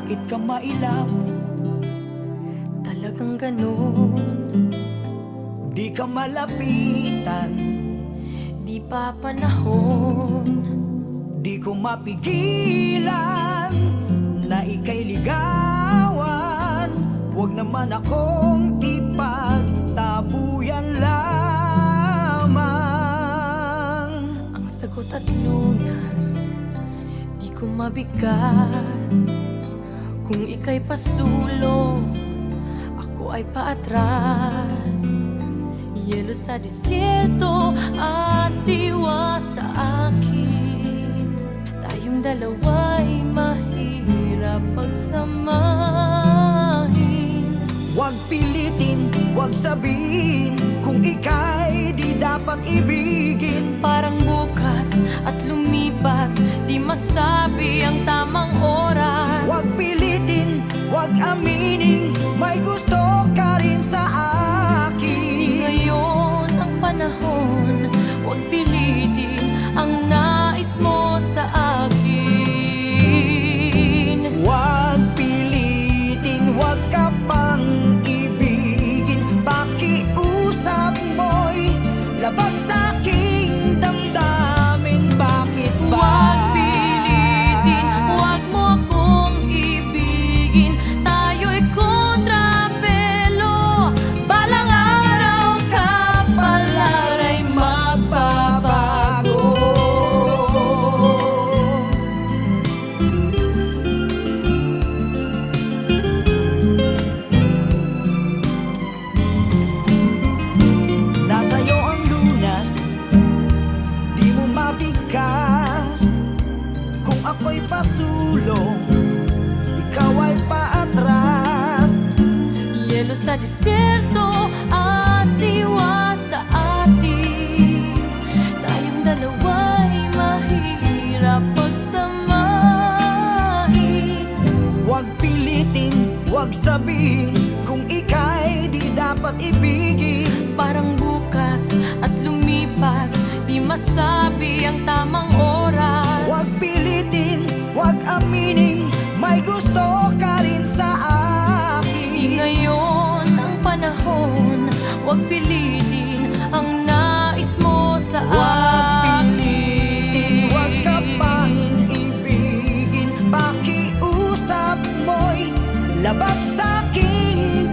Bakit ka mailap? Talagang ganun. Di ka malapitan, Di pa panahon. di ko mapigilan na ika'y ligawan. Huwag naman akong ipagtabuyan lamang. Ang sagot at lunas di ko mabigkas. Kung ika'y pasulong, ako ay paatras. Yelo sa disyerto, asiwa sa akin. Tayong dalawa'y mahirap pagsamahin. Huwag pilitin, huwag sabihin kung ika'y di dapat ibigin. Parang bukas at lumipas, di masabi ang tamang oras. Huwag pilitin, huwag aminin, may gusto ka rin sa akin. Di ngayon ang panahon, huwag pilitin ang nais mo sa akin. Huwag pilitin, huwag ka pang ibigin. Pakiusap mo'y labag sa aking damdamin. Bakit ba? Huwag pilitin, huwag mo akong ibigin. Tayo'y kontrapelo. Balang araw kapalara'y magbabago. Nasa'yo ang lunas, di mo mabigkas. Kung ako'y pasulong, ikaw ay paatras. Yelo sa disyerto, asiwa sa atin. Tayong dalawa'y mahirap pagsamahin. Huwag pilitin, huwag sabihin kung ika'y di dapat ibigin. Parang bukas at lumipas, di masabi ang tamang oras. Huwag pilitin, huwag aminin, may gusto ka rin sa Di akin. ngayon ang panahon, huwag pilitin ang nais mo sa Huwag akin. pilitin, huwag ka pang ibigin. Pakiusap mo'y labag sa aking